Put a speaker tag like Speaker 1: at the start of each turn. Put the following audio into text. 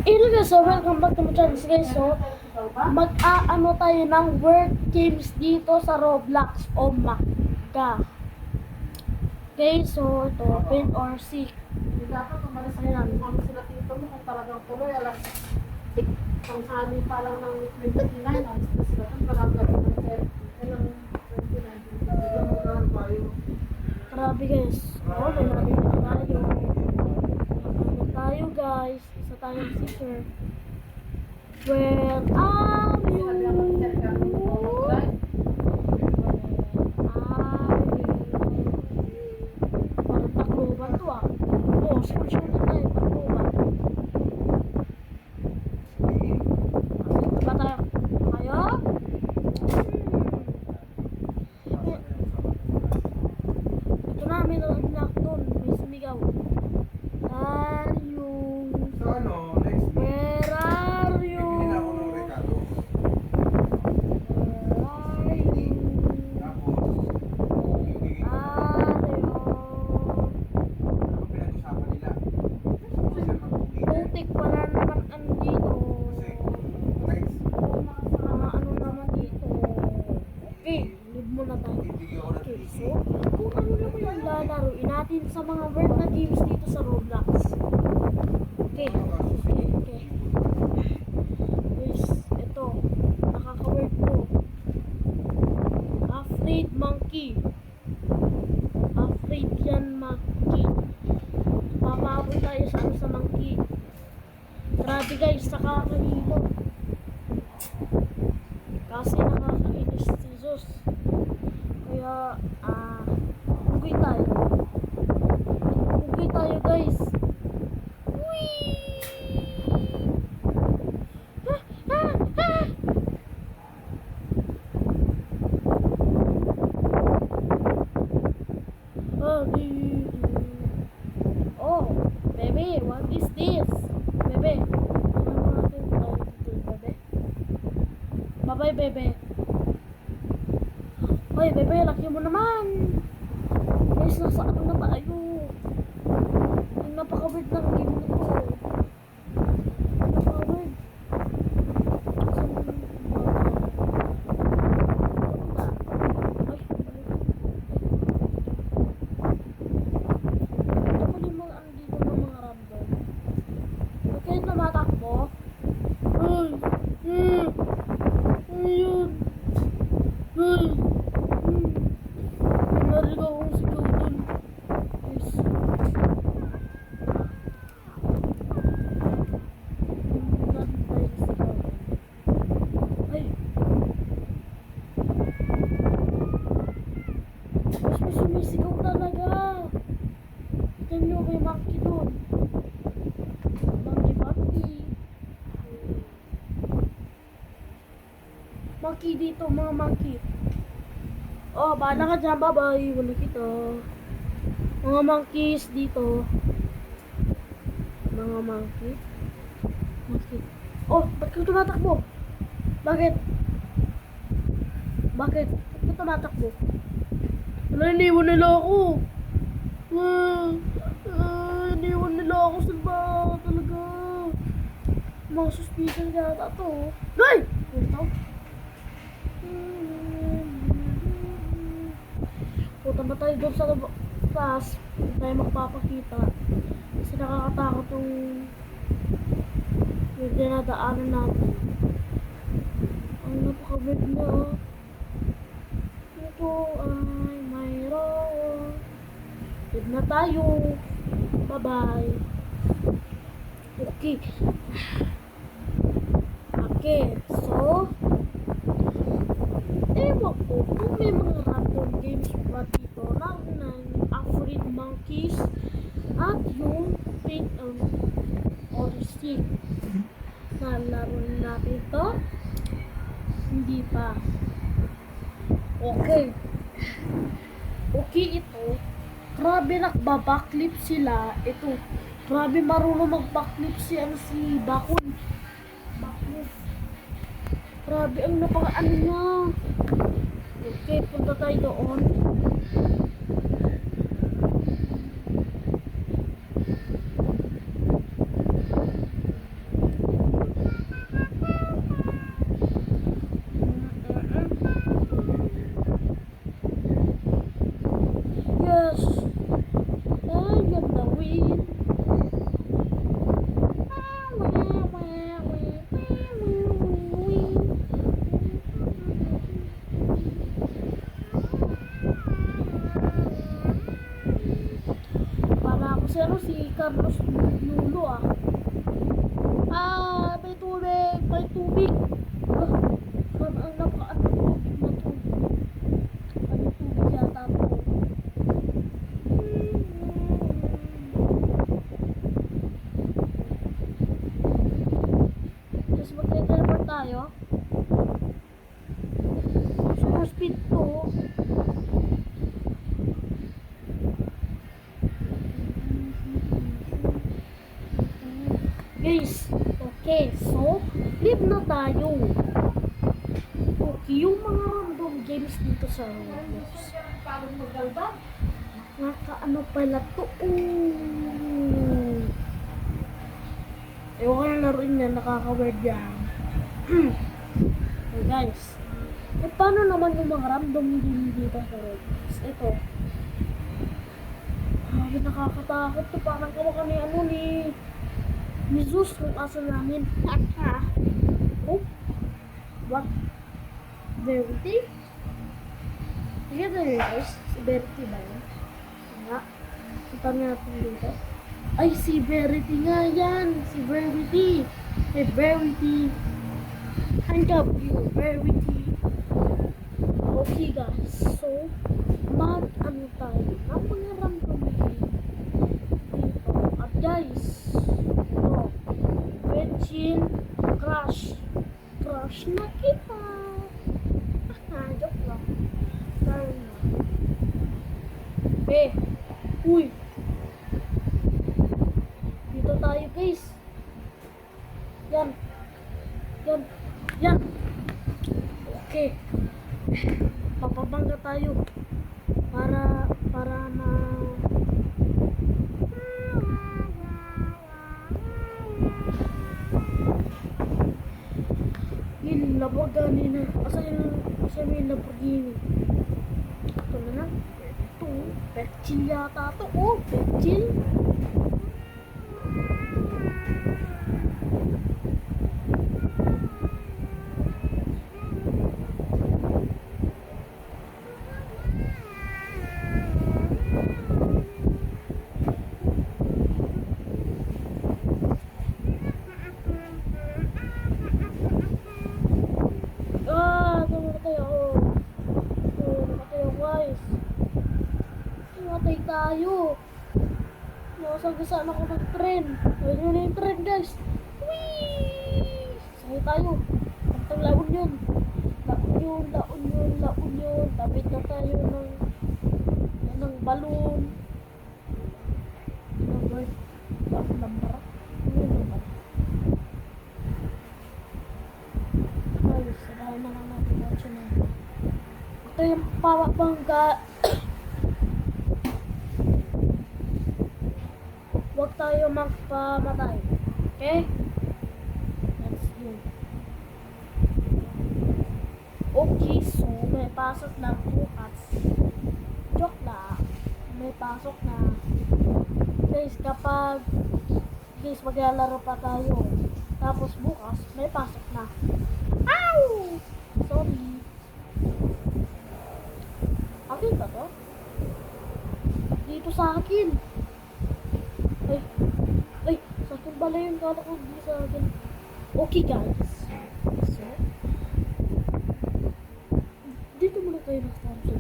Speaker 1: Hello guys, so welcome back to my channel guys. So, mag-aano tayo ng word games dito sa Roblox o Maka. Okay, so ito, pin or seek.
Speaker 2: Dapat umalis na yan. Kung sila dito mo, kung talagang tuloy, alas pang hali pa lang ng 29, alas na sila kung parang ng 29.
Speaker 1: Grabe guys. Oh, may nabili na tayo. Ano tayo guys? Isa tayong seeker. Where are you? Parang takloban to ah. Oh, screenshot na tayo. Takloban. Ba tayo? Tayo? Ito na, may nag-knock doon. May sumigaw. Are you?
Speaker 3: So ano, next week,
Speaker 1: Where are you?
Speaker 3: bibili na ako ng regalo.
Speaker 1: Where are you?
Speaker 3: Tapos, bibigyan ko
Speaker 1: Are you?
Speaker 3: ano pinag-usapan nila. Kasi mag-uwi.
Speaker 1: Putik pala naman andito.
Speaker 3: Kasi, next,
Speaker 1: Mga ano naman dito. Okay, leave mo na tayo.
Speaker 3: bibigyan ko ng
Speaker 1: Okay,
Speaker 3: TV.
Speaker 1: so, kung ano naman yung lalaroin natin sa mga word na games dito sa Roblox. Okay, okay, okay. Guys, ito. Nakaka-word ko. Afraid monkey. Afraid yan monkey. Papabot tayo sa ano sa monkey. Grabe guys, nakakahilo. Kasi nakakainis si Jesus. Kaya, ugay tayo. Ugay tayo guys. Whee! Ah, ah, ah! Oh, baby, what is this? Bebe, ano natin tayo dito, bebe? Bye-bye, bebe. Hoy, bebe, laki mo naman. Guys, nasa ano na tayo? Yung napaka-weird ng game na to. Napaka-weird. Ito pa din mga ano dito ng mga random. Okay, tumatakbo. Ay! Ayun! Ay! May narinig akong sigaw dun. Guys. Narinig tayo ng sigaw. Ay! Mas may sumisigaw talaga. Tignan nyo, may monkey dun. Monkey, monkey. Monkey dito, mga monkey. Oh, bahala ka dyan, bye-bye. Wala kita. Mga monkeys dito. Mga monkey. Monkey. Oh, ba't ka tumatakbo? Bakit? Bakit? Ba't ka tumatakbo? Wala, iniwan nila ako. Iniwan nila ako sa ba talaga. Mga suspicion yata to. Ay! Ito. Punta ba tayo doon sa taas? Hindi tayo magpapakita. Kasi nakakatakot yung dinadaanan natin. Ang napaka-weird niya, oh. Ito ay mayroon. Leave na tayo. Bye-bye. Okay. Okay, so ewan ko kung may mga random games ba dito lang ng Afraid Monkeys at yung Paint or Stick. Nalaro natin to? Hindi pa. Okay. Okay ito. Grabe nagbabackflip sila. Ito. Grabe marunong mag-backflip si Bakun. Backflip. Grabe ang napaka-ano niya. Okay, punta tayo doon. tayo. Super speed to. Guys, okay, so live na tayo. Okay, yung mga random games dito sa Roblox.
Speaker 2: Parang magdalda.
Speaker 1: Nakaano pala to? Ewan ko na laruin yan, nakaka-weird yan. Okay guys, paano naman yung mga random game dito sa Roblox? Ito. Grabe, nakakatakot to. Parang kamukha ni ano ni Zeus kung aso namin. Oh? What? Verity? Sige na guys, si Verity ba yun? Nga. Kita natin dito. Ay, si Verity nga yan. Si Verity. Si Verity. I love you, Verity. Okay guys, so mag-ano tayo ng mga random game dito. At guys, ito, Genshin Crush. Crush na kita. Joke lang. Sorry na. Uy. Dito tayo guys. Yan. Yan. Yan. Okay. Papabangga tayo. Para na yung Lamborghini na. Asa may Lamborghini. Ito na lang. Ito. Petchil yata ito. Oh, Petchil. Matay tayo. Nasagasaan ako ng tren. Ayun na yung tren guys. Whee! Sakay tayo. Pantang laon yun. Laon yun. Tapit na tayo ng balon. Number. Ayos, sarahan na lang natin natin na. Ito yung pabangga. Huwag tayo magpamatay. Okay? Let's go. Okay, so may pasok na bukas. Joke na. May pasok na. Guys, maglalaro pa tayo. Tapos bukas, may pasok na. Ow! Sorry. Akin ba to? Dito sa akin. Ay, sa akin pala yun. Kala ko hindi sa akin. Okay guys. So, dito muna tayo nakatapos.